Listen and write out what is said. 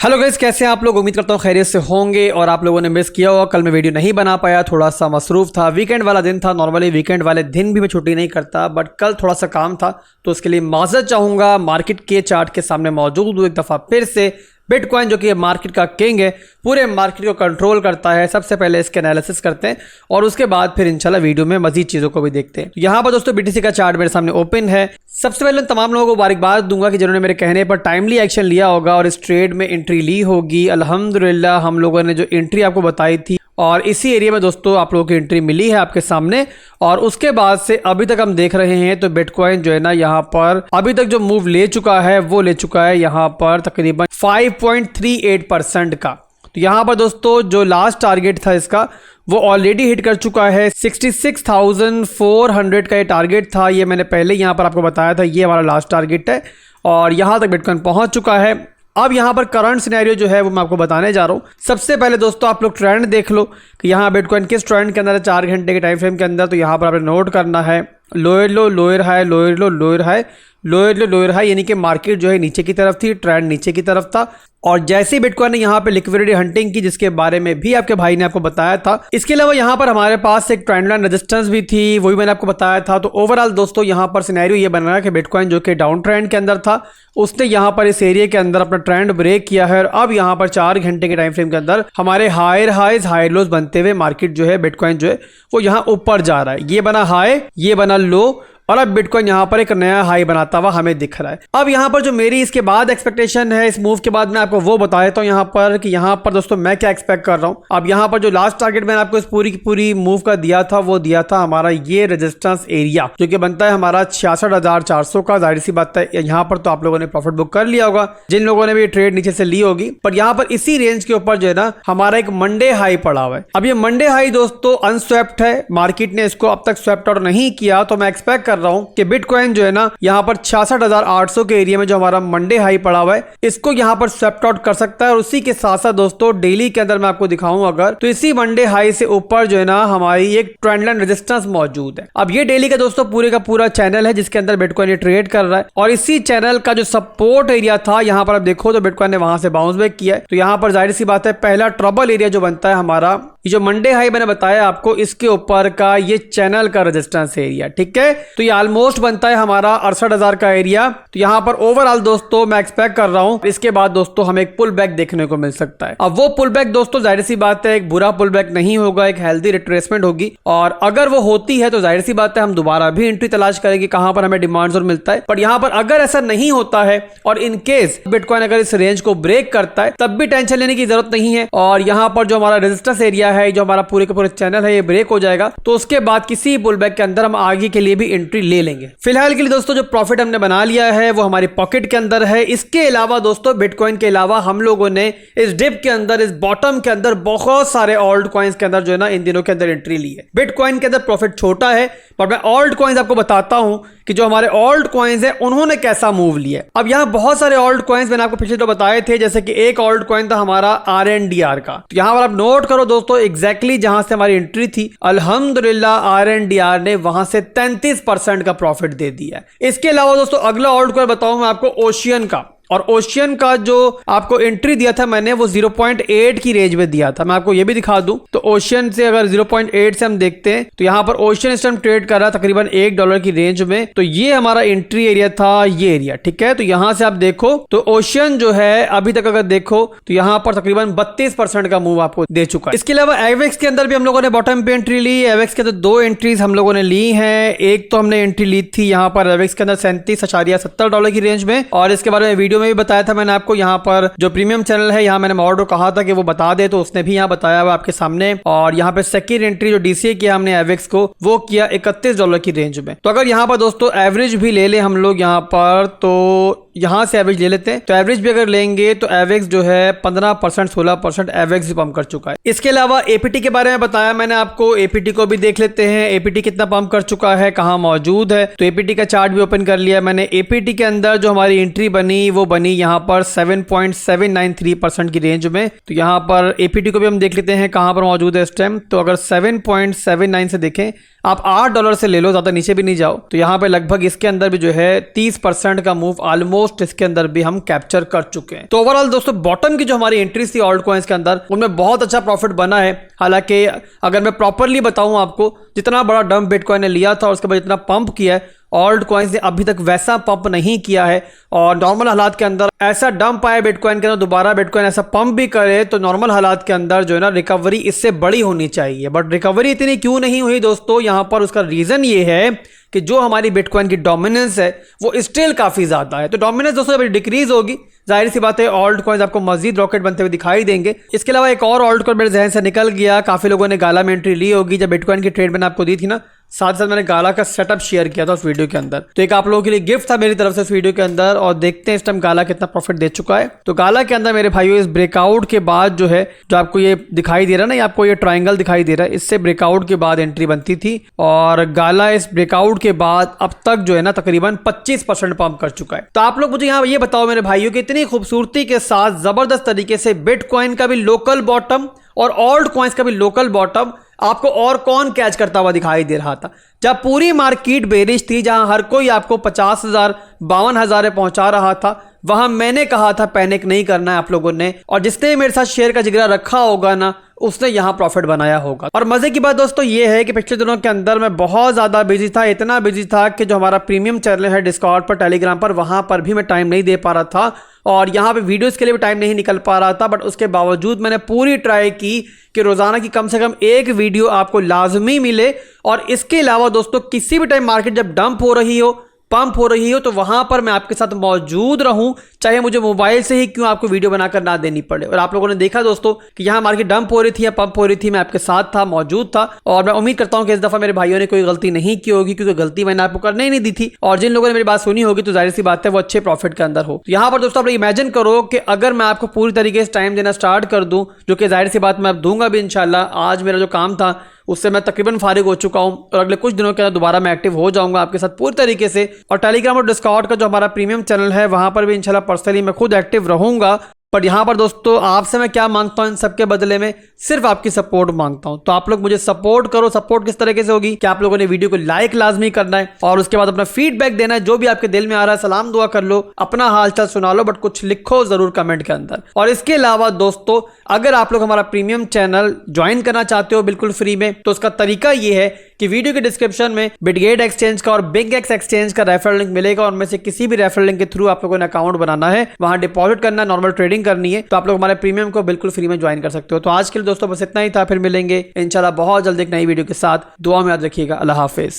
Hello guys, कैसे हैं आप लोग। उम्मीद करता हूँ खैरियत से होंगे और आप लोगों ने मिस किया होगा। कल मैं वीडियो नहीं बना पाया, थोड़ा सा मसरूफ था। वीकेंड वाला दिन था। नॉर्मली वीकेंड वाले दिन भी मैं छुट्टी नहीं करता, बट कल थोड़ा सा काम था तो उसके लिए माजरत चाहूँगा। मार्केट के चार्ट के सामने मौजूद हूँ एक दफ़ा फिर से। बिटकॉइन जो कि मार्केट का किंग है, पूरे मार्केट को कंट्रोल करता है। सबसे पहले इसके एनालिसिस करते हैं और उसके बाद फिर इंशाल्लाह वीडियो में मजीद चीज़ों को भी देखते हैं। यहाँ पर दोस्तों बीटीसी का चार्ट मेरे सामने ओपन है। सबसे पहले तमाम लोगों को मुबारकबाद दूंगा कि जिन्होंने मेरे कहने पर टाइमली एक्शन लिया होगा और इस ट्रेड में एंट्री ली होगी। अल्हम्दुलिल्लाह हम लोगों ने जो एंट्री आपको बताई थी और इसी एरिया में दोस्तों आप लोगों की एंट्री मिली है आपके सामने। और उसके बाद से अभी तक हम देख रहे हैं तो बिटकॉइन जो है ना यहाँ पर अभी तक जो मूव ले चुका है वो ले चुका है यहाँ पर तकरीबन 5.38% का। तो यहाँ पर दोस्तों जो लास्ट टारगेट था इसका वो ऑलरेडी हिट कर चुका है। 66,400 का ये टारगेट था, ये मैंने पहले यहाँ पर आपको बताया था। ये हमारा लास्ट टारगेट है और यहाँ तक बिटकॉइन पहुँच चुका है। अब यहाँ पर करंट सिनेरियो जो है वो मैं आपको बताने जा रहा हूँ। सबसे पहले दोस्तों आप लोग ट्रेंड देख लो कि यहाँ बिटकॉइन किस ट्रेंड के अंदर है 4 घंटे के टाइम फ्रेम के अंदर। तो यहाँ पर आपने नोट करना है लोअर लो लोअर हाई, लोअर लो लोअर हाई, लोअर लो लोअर हाई, यानी कि मार्केट जो है नीचे की तरफ थी, ट्रेंड नीचे की तरफ था। और जैसे ही बिटकॉइन ने यहाँ पे लिक्विडिटी हंटिंग की, जिसके बारे में भी आपके भाई ने आपको बताया था। इसके अलावा यहाँ पर हमारे पास एक ट्रेंड लाइन रेजिस्टेंस भी थी, वो भी मैंने आपको बताया था। तो ओवरऑल दोस्तों यहाँ पर सिनेरियो ये बन रहा है कि बिटकॉइन जो कि डाउन ट्रेंड के अंदर था उसने यहाँ पर इस एरिया के अंदर अपना ट्रेंड ब्रेक किया है। और अब यहाँ पर 4 घंटे के टाइम फ्रेम के अंदर हमारे हायर हाइज हायर लोज बनते हुए मार्केट जो है बिटकॉइन जो है वो यहाँ ऊपर जा रहा है। ये बना हाई, ये बना लो और अब बिटकॉइन यहाँ पर एक नया हाई बनाता हुआ हमें दिख रहा है। अब यहाँ पर जो मेरी इसके बाद एक्सपेक्टेशन है इस मूव के बाद मैं आपको वो बता देता हूँ यहाँ पर कि यहाँ पर दोस्तों मैं क्या एक्सपेक्ट कर रहा हूँ। अब यहाँ पर जो लास्ट टारगेट मैंने आपको इस पूरी की पूरी मूव का दिया था वो दिया था हमारा ये रेजिस्टेंस एरिया जो कि बनता है हमारा 66,400 का। जाहिर सी बात है यहाँ पर तो आप लोगों ने प्रॉफिट बुक कर लिया होगा जिन लोगों ने भी ट्रेड नीचे से ली होगी। पर यहाँ पर इसी रेंज के ऊपर जो है ना हमारा एक मंडे हाई पड़ा हुआ है। अब ये मंडे हाई दोस्तों अनस्वेप्ट है, मार्केट ने इसको अब तक स्वेप्ट आउट नहीं किया। तो मैं एक्सपेक्ट कर रहा हूँ कि बिटकॉइन जो है ना यहाँ पर 66,800 के एरिया में जो हमारा मंडे हाई पड़ा हुआ है इसको यहाँ पर स्वेप्ट आउट कर सकता है। और उसी के साथ साथ दोस्तों डेली के अंदर मैं आपको दिखाऊं अगर तो इसी मंडे हाई से ऊपर जो है ना हमारी एक ट्रेंड लाइन रेजिस्टेंस मौजूद है। अब ये डेली का दोस्तों पूरे का पूरा चैनल है जिसके अंदर बिटकॉइन ये ट्रेड कर रहा है और इसी चैनल का जो सपोर्ट एरिया था यहाँ पर आप देखो तो बिटकॉइन ने वहां से बाउंस बैक किया है। तो यहाँ पर जाहिर सी बात है पहला ट्रबल एरिया जो बनता है हमारा ये जो मंडे हाई मैंने बताया आपको इसके ऊपर का ये चैनल का रेजिस्टेंस एरिया, ठीक है। तो ये ऑलमोस्ट बनता है हमारा 68,000 का एरिया। तो यहाँ पर ओवरऑल दोस्तों मैं एक्सपेक्ट कर रहा हूँ इसके बाद दोस्तों हमें एक पुल बैक देखने को मिल सकता है। अब वो पुल बैक दोस्तों जाहिर सी बात है एक बुरा पुल बैक नहीं होगा, एक हेल्दी रिट्रेसमेंट होगी। और अगर वो होती है तो जाहिर सी बात है हम दोबारा भी एंट्री तलाश करेंगे कहां पर हमें डिमांड जोन मिलता है। पर यहाँ पर अगर ऐसा नहीं होता है और इनकेस बिटकॉइन अगर इस रेंज को ब्रेक करता है तब भी टेंशन लेने की जरूरत नहीं है। और यहाँ पर जो हमारा रेजिस्टेंस एरिया है जो हमारा पूरे के पूरे चैनल है ये ब्रेक हो जाएगा तो उसके बाद किसी पुल बैक के अंदर हम आगे के लिए भी एंट्री ले लेंगे। फिलहाल के लिए दोस्तों जो प्रॉफिट हमने बना लिया है वो हमारी पॉकेट के अंदर है। इसके अलावा दोस्तों बिटकॉइन के अलावा हम लोगों ने इस डिप के अंदर इस बॉटम के अंदर बहुत सारे ऑल्ट कॉइन्स के अंदर जो है ना इन दिनों के अंदर एंट्री ली है। बिटकॉइन के अंदर प्रॉफिट छोटा है पर मैं ऑल्ट कॉइन्स आपको बताता हूं कि जो हमारे ऑल्ट कॉइन्स है उन्होंने कैसा मूव लिया। अब यहां बहुत सारे ऑल्ट कॉइन्स मैंने आपको पिछले तो बताए थे, जैसे कि एक ऑल्ट कॉइन था हमारा RNDR का। तो यहां पर आप नोट करो दोस्तों एग्जैक्टली जहां से हमारी एंट्री थी अल्हम्दुलिल्लाह RNDR ने वहां से 33% का प्रॉफिट दे दिया है। इसके अलावा दोस्तों अगला ऑल्ट कॉइन बताऊं मैं आपको ओशियन का। और ओशियन का जो आपको एंट्री दिया था मैंने वो 0.8 की रेंज में दिया था। मैं आपको ये भी दिखा दूं तो ओशियन से अगर 0.8 से हम देखते हैं तो यहाँ पर ओशियन इस टाइम ट्रेड कर रहा है तकरीबन $1 की रेंज में। तो ये हमारा एंट्री एरिया था, ये एरिया, ठीक है। तो यहाँ से आप देखो तो ओशियन जो है अभी तक अगर देखो तो यहाँ पर तकरीबन 32% का मूव आपको दे चुका है। इसके अलावा एवेक्स के अंदर भी हम लोगों ने बॉटम पे एंट्री ली। एवेक्स के अंदर 2 एंट्रीज हम लोगों ने ली है। एक तो हमने एंट्री ली थी यहाँ पर एवेक्स के अंदर $37.70 की रेंज में और इसके बारे में वीडियो में भी बताया था मैंने आपको। यहाँ पर जो प्रीमियम चैनल है यहाँ मैंने मॉड को कहा था कि वो बता दे तो उसने भी यहाँ बताया हुआ आपके सामने। और यहाँ पे सेकंड एंट्री जो DCA किया हमने एवेक्स को वो किया $31 की रेंज में। तो अगर यहाँ पर दोस्तों एवरेज भी ले ले हम लोग यहाँ पर तो यहाँ से एवरेज ले लेते हैं तो एवरेज भी अगर लेंगे तो एवेक्स जो है 15% 16% एवेक्स भी पंप कर चुका है। इसके अलावा एपीटी के बारे में बताया मैंने आपको, एपीटी को भी देख लेते हैं एपीटी कितना पंप कर चुका है, कहाँ मौजूद है। तो एपीटी का चार्ट भी ओपन कर लिया मैंने। एपीटी के अंदर जो हमारी एंट्री बनी वो बनी यहाँ पर 7.793% की रेंज में। तो यहाँ पर एपीटी को भी हम देख लेते हैं कहाँ पर मौजूद है इस टाइम। तो अगर 7.79 से देखें आप $8 से ले लो, ज्यादा नीचे भी नहीं जाओ। तो यहाँ पे लगभग इसके अंदर भी जो है 30% का मूव ऑलमोस्ट ऑलमोस्ट इसके अंदर भी हम कैप्चर कर चुके हैं। तो ओवरऑल दोस्तों बॉटम की जो हमारी एंट्री थी ऑल्ट कॉइन्स के अंदर, उनमें बहुत अच्छा प्रॉफिट बना है। हालांकि अगर मैं प्रॉपरली बताऊं आपको, जितना बड़ा डंप बिटकॉइन ने लिया था और उसके बाद जितना पंप किया है, ऑल्ट कॉइन्स ने अभी तक वैसा पंप नहीं किया है। और नॉर्मल हालात के अंदर ऐसा डंप आए बिटकॉइन के अंदर, दोबारा बिटकॉइन ऐसा पंप भी करे तो नॉर्मल हालात के अंदर जो है ना रिकवरी इससे बड़ी होनी चाहिए। बट रिकवरी इतनी क्यों नहीं हुई दोस्तों, यहाँ पर उसका रीजन ये है कि जो हमारी बिटकॉइन की डोमिनेंस है वो स्टिल काफी ज्यादा है। तो डोमिनेंस दोस्तों जब डिक्रीज होगी, जाहिर सी बात है ऑल्ट कॉइन्स आपको मजीद रॉकेट बनते हुए दिखाई देंगे। इसके अलावा एक और ऑल्ट कॉइन मेरे जहन से निकल गया, काफी लोगों ने गाला में एंट्री ली होगी। जब बिटकॉइन की ट्रेड मैंने आपको दी थी ना, साथ साथ मैंने गाला का सेटअप शेयर किया था उस वीडियो के अंदर। तो एक आप लोगों के लिए गिफ्ट था मेरी तरफ से उस वीडियो के अंदर। और देखते हैं इस टाइम गाला कितना प्रॉफिट दे चुका है। तो गाला के अंदर मेरे भाइयों इस ब्रेकआउट के बाद जो है, जो आपको ये दिखाई दे रहा है ना, ये आपको ये ट्राइंगल दिखाई दे रहा है, इससे ब्रेकआउट के बाद एंट्री बनती थी। और गाला इस ब्रेकआउट के बाद अब तक जो है ना तकरीबन 25% पंप कर चुका है। तो आप लोग मुझे यहाँ ये बताओ मेरे भाइयों कि इतनी खूबसूरती के साथ जबरदस्त तरीके से बिटकॉइन का भी लोकल बॉटम और ऑल्ट कॉइन्स का भी लोकल बॉटम आपको और कौन कैच करता हुआ दिखाई दे रहा था। जब पूरी मार्केट बेरिश थी, जहां हर कोई आपको 50,000 52,000 पहुंचा रहा था, वहां मैंने कहा था पैनिक नहीं करना है आप लोगों ने। और जिसने मेरे साथ शेयर का जिगरा रखा होगा ना, उसने यहां प्रॉफिट बनाया होगा। और मजे की बात दोस्तों ये है कि पिछले दिनों के अंदर मैं बहुत ज्यादा बिजी था, इतना बिजी था कि जो हमारा प्रीमियम चैनल है डिस्कॉर्ड पर, टेलीग्राम पर, वहां पर भी मैं टाइम नहीं दे पा रहा था और यहाँ पे वीडियोस के लिए भी टाइम नहीं निकल पा रहा था। बट उसके बावजूद मैंने पूरी ट्राई की कि रोजाना की कम से कम एक वीडियो आपको लाजमी मिले। और इसके अलावा दोस्तों किसी भी टाइम मार्केट जब डंप हो रही हो, पंप हो रही हो, तो वहां पर मैं आपके साथ मौजूद रहूं, चाहे मुझे मोबाइल से ही क्यों आपको वीडियो बनाकर ना देनी पड़े। और आप लोगों ने देखा दोस्तों कि यहाँ मार्केट डंप हो रही थी या पंप हो रही थी, मैं आपके साथ था, मौजूद था। और मैं उम्मीद करता हूं कि इस दफा मेरे भाइयों ने कोई गलती नहीं की होगी, क्योंकि गलती मैंने आपको करने ही नहीं दी थी। और जिन लोगों ने मेरी बात सुनी होगी तो जाहिर सी बात है वो अच्छे प्रॉफिट के अंदर हो। यहाँ पर दोस्तों आप इमेजिन करो कि अगर मैं आपको पूरी तरीके से टाइम देना स्टार्ट कर दूं, जो कि जाहिर सी बात मैं अब दूंगा भी इंशाल्लाह। आज मेरा जो काम था उससे मैं तकरीबन फारिग हो चुका हूं और अगले कुछ दिनों के अंदर दोबारा मैं एक्टिव हो जाऊंगा आपके साथ पूरी तरीके से। और टेलीग्राम और डिस्कॉर्ड का जो हमारा प्रीमियम चैनल है, वहां पर भी इंशाल्लाह पर्सनली मैं खुद एक्टिव रहूंगा। पर यहाँ पर दोस्तों आपसे मैं क्या मांगता हूँ इन सबके बदले में, सिर्फ आपकी सपोर्ट मांगता हूँ। तो आप लोग मुझे सपोर्ट करो। सपोर्ट किस तरीके से होगी कि आप लोगों ने वीडियो को लाइक लाजमी करना है और उसके बाद अपना फीडबैक देना है, जो भी आपके दिल में आ रहा है। सलाम दुआ कर लो, अपना हालचाल सुना लो, बट कुछ लिखो जरूर कमेंट के अंदर। और इसके अलावा दोस्तों अगर आप लोग हमारा प्रीमियम चैनल ज्वाइन करना चाहते हो बिल्कुल फ्री में, तो उसका तरीका ये है कि वीडियो के डिस्क्रिप्शन में बिटगेट एक्सचेंज का और बिगएक्स एक्सचेंज का रेफरल लिंक मिलेगा। उनमें से किसी भी रेफरल लिंक के थ्रू आप लोगों ने अकाउंट बनाना है, वहां डिपॉजिट करना है, नॉर्मल ट्रेडिंग करनी है, तो आप लोग हमारे प्रीमियम को बिल्कुल फ्री में ज्वाइन कर सकते हो। तो आज के लिए दोस्तों बस इतना ही था, फिर मिलेंगे इंशाल्लाह बहुत जल्द एक नई वीडियो के साथ। दुआ में याद रखिएगा। अल्लाह हाफिज।